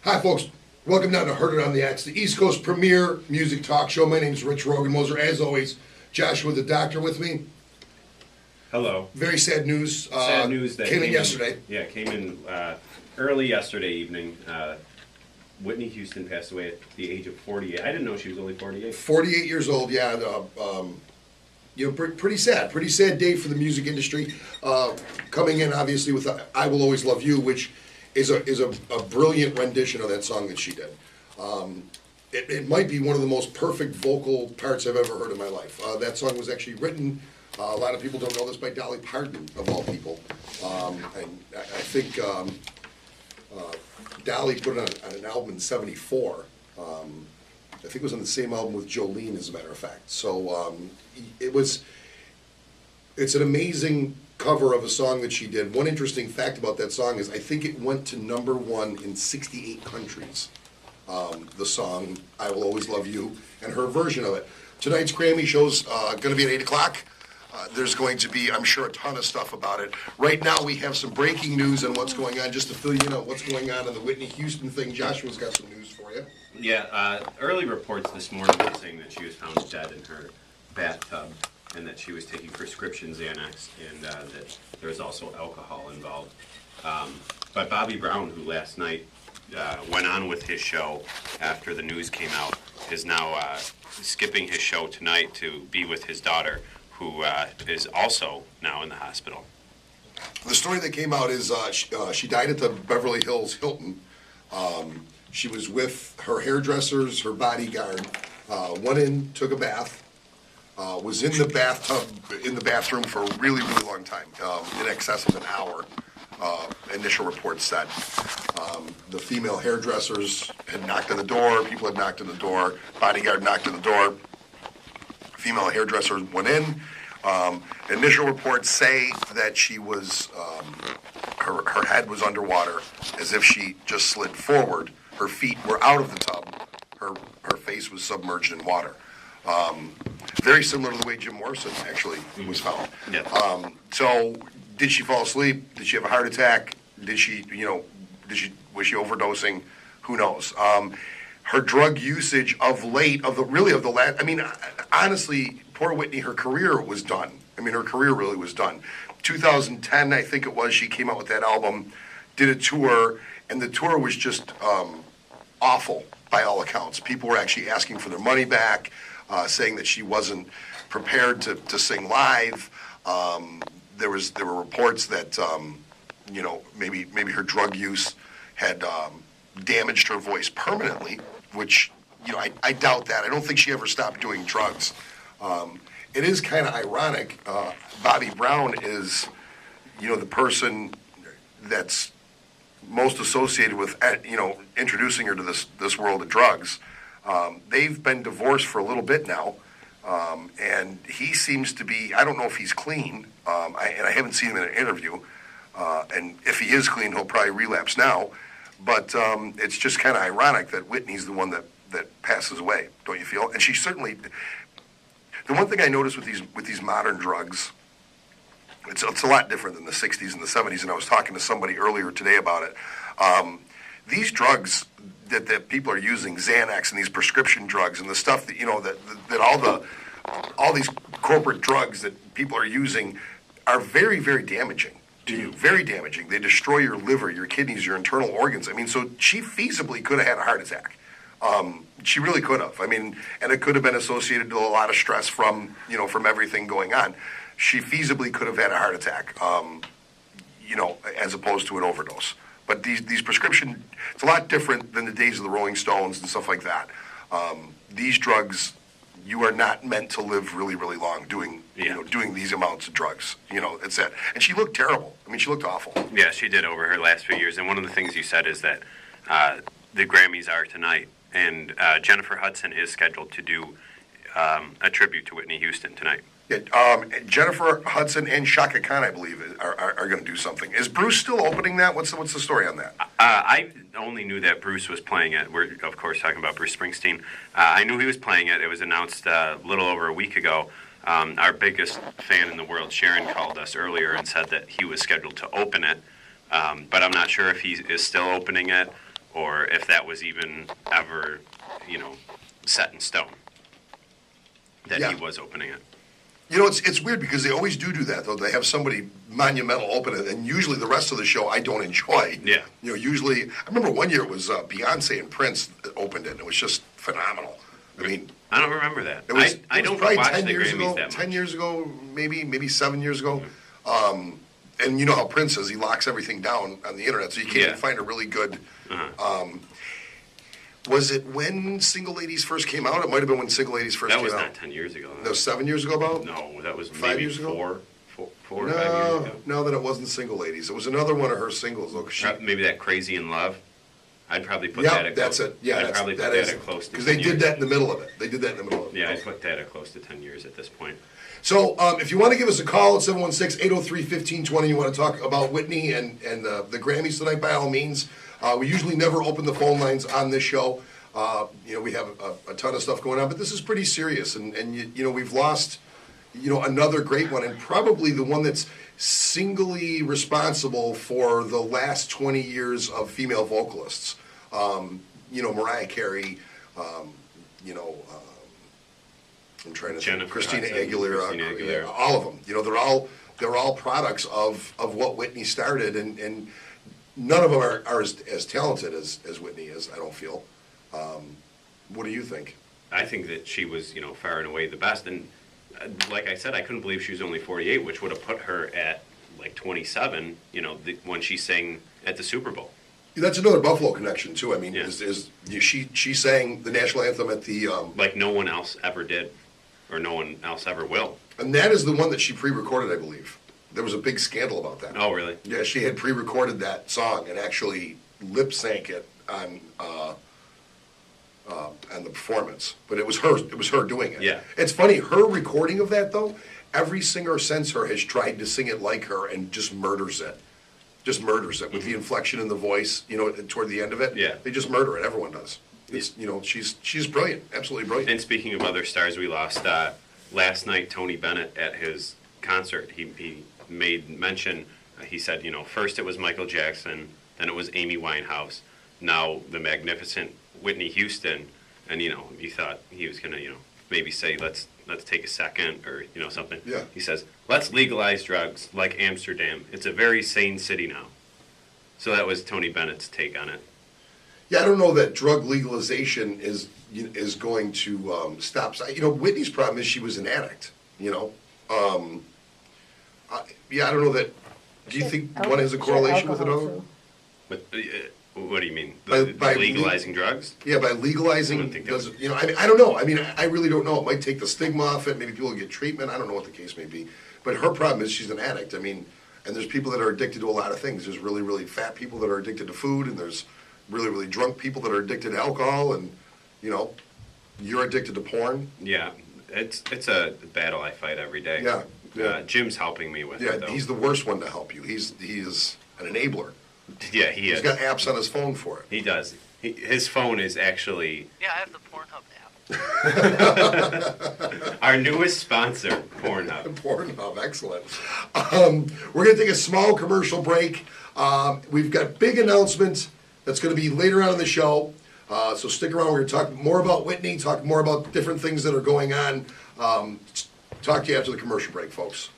Hi, folks. Welcome down to Heard It on the X, the East Coast premier music talk show. My name is Rich Rogan-Moser. As always, Joshua the Doctor with me. Hello. Very sad news. Sad news that came in yesterday. Came in early yesterday evening. Whitney Houston passed away at the age of 48. I didn't know she was only 48. 48 years old, yeah. Pretty sad. Pretty sad day for the music industry. Coming in, obviously, with I Will Always Love You, which is a brilliant rendition of that song that she did. It might be one of the most perfect vocal parts I've ever heard in my life. That song was actually written, a lot of people don't know this, by Dolly Parton, of all people. And I think Dolly put it on an album in '74. I think it was on the same album with Jolene, as a matter of fact. So it's an amazing cover of a song that she did. One interesting fact about that song is I think it went to #1 in 68 countries. The song I Will Always Love You and her version of it. Tonight's Grammy show's going to be at 8 o'clock. There's going to be, I'm sure, a ton of stuff about it. Right now we have some breaking news on what's going on. Just to fill you in on what's going on in the Whitney Houston thing, Joshua's got some news for you. Yeah, early reports this morning were saying that she was found dead in her bathtub and that she was taking prescription Xanax and that there was also alcohol involved. But Bobby Brown, who last night went on with his show after the news came out, is now skipping his show tonight to be with his daughter, who is also now in the hospital. The story that came out is she died at the Beverly Hills Hilton. She was with her hairdressers, her bodyguard, went in, took a bath, was in the bathtub, in the bathroom for a really, really long time, in excess of an hour. Initial reports said the female hairdressers had knocked on the door, people had knocked on the door, bodyguard knocked on the door, female hairdresser went in. Initial reports say that she was, her head was underwater, as if she just slid forward. Her feet were out of the tub. Her face was submerged in water. Very similar to the way Jim Morrison actually was found. Yeah. So, did she fall asleep? Did she have a heart attack? Was she overdosing? Who knows? Her drug usage of late, honestly, poor Whitney, her career was done. Her career really was done. 2010, I think it was, she came out with that album, did a tour, and the tour was just awful by all accounts. People were actually asking for their money back, saying that she wasn't prepared to sing live. There were reports that maybe her drug use had damaged her voice permanently, which I doubt that. I don't think she ever stopped doing drugs. It is kind of ironic. Bobby Brown is, the person that's most associated with, introducing her to this world of drugs. They've been divorced for a little bit now, and he seems to be, I don't know if he's clean, and I haven't seen him in an interview, and if he is clean, he'll probably relapse now, but it's just kind of ironic that Whitney's the one that passes away, don't you feel? And she certainly, the one thing I noticed with these modern drugs, it's a lot different than the 60s and the 70s, and I was talking to somebody earlier today about it. These drugs that people are using, Xanax and these prescription drugs and the stuff that all these corporate drugs that people are using are very, very damaging to you. Very damaging. They destroy your liver, your kidneys, your internal organs. So she feasibly could have had a heart attack. She really could have. And it could have been associated to a lot of stress from everything going on. She feasibly could have had a heart attack, as opposed to an overdose. But these prescription, it's a lot different than the days of the Rolling Stones and stuff like that. These drugs, you are not meant to live really, really long doing these amounts of drugs. It's that. And she looked terrible. She looked awful. Yeah, she did over her last few years. And one of the things you said is that the Grammys are tonight, and Jennifer Hudson is scheduled to do a tribute to Whitney Houston tonight. Yeah, Jennifer Hudson and Shaka Khan, I believe, are going to do something. Is Bruce still opening that? What's the story on that? I only knew that Bruce was playing it. We're, of course, talking about Bruce Springsteen. I knew he was playing it. It was announced a little over a week ago. Our biggest fan in the world, Sharon, called us earlier and said that he was scheduled to open it. But I'm not sure if he is still opening it or if that was even ever, set in stone, that Yeah. he was opening it. It's weird because they always do that, though. They have somebody monumental open it, and usually the rest of the show I don't enjoy. Yeah. Usually, I remember one year it was Beyonce and Prince that opened it, and it was just phenomenal. I mean, I don't remember that. it was, I it was don't probably watch 10 the years Grammys ago, that much. 10 years ago, maybe 7 years ago. And you know how Prince is, he locks everything down on the internet, so you can't Yeah. even find a really good. Uh-huh. Was it when Single Ladies first came out? It might have been when Single Ladies first That came was out. not 10 years ago. No, 7 years ago about? No, that was 5 maybe years ago? four or 5 years ago. No, then it wasn't Single Ladies. It was another one of her singles. Look, Maybe that Crazy in Love. I'd probably put that yeah, at that's close. it. Yeah, I'd probably put that at close to because 10 they years. did that in the middle of it. They did that in the middle of it. Yeah, I'd put that at close to 10 years at this point. So if you want to give us a call at 716-803-1520, you want to talk about Whitney and the Grammys tonight, by all means. We usually never open the phone lines on this show. We have a ton of stuff going on, but this is pretty serious. And we've lost, another great one, and probably the one that's singly responsible for the last 20 years of female vocalists. Mariah Carey, I'm trying to think, Jennifer Christina Hudson, Aguilera, Christina Aguilera. all of them. They're all products of what Whitney started, and none of them are as talented as Whitney is. I don't feel. What do you think? I think that she was, far and away the best. And like I said, I couldn't believe she was only 48, which would have put her at like 27, when she sang at the Super Bowl. That's another Buffalo connection too. I mean, Yeah. she sang the national anthem at the Like no one else ever did, or no one else ever will. and that is the one that she pre-recorded, I believe. There was a big scandal about that. Oh, really? Yeah, she had pre-recorded that song and actually lip sank it on the performance. But it was her. It was her doing it. Yeah. It's funny. Her recording of that though. Every singer since her has tried to sing it like her and just murders it. Just murders it with the inflection in the voice. Toward the end of it. Yeah. They just murder it. Everyone does. It's she's brilliant. Absolutely brilliant. And speaking of other stars we lost, last night Tony Bennett at his concert, he made mention, he said, first it was Michael Jackson, then it was Amy Winehouse, now the magnificent Whitney Houston, and he thought he was going to, maybe say, let's take a second, or, something. Yeah. He says, let's legalize drugs like Amsterdam. It's a very sane city now. So that was Tony Bennett's take on it. Yeah, I don't know that drug legalization is going to stop. Whitney's problem is she was an addict. I don't know that. Do you think one has a correlation with another? But what do you mean? By Legalizing drugs? Yeah, by legalizing, I don't think does I don't know. I really don't know. It might take the stigma off it. Maybe people will get treatment. I don't know what the case may be. But her problem is she's an addict. And there's people that are addicted to a lot of things. There's really, really fat people that are addicted to food, and there's really, really drunk people that are addicted to alcohol, and you're addicted to porn. Yeah, it's a battle I fight every day. Yeah, yeah. Jim's helping me with Yeah, it, though. he's the worst one to help you. He is an enabler. Yeah, he He's is. got apps on his phone for it. He does. His phone is actually Yeah, I have the Pornhub app. our newest sponsor, Pornhub. Pornhub, excellent. We're going to take a small commercial break. We've got big announcement that's going to be later on in the show. So stick around. We're going to talk more about Whitney, talk more about different things that are going on. Talk to you after the commercial break, folks.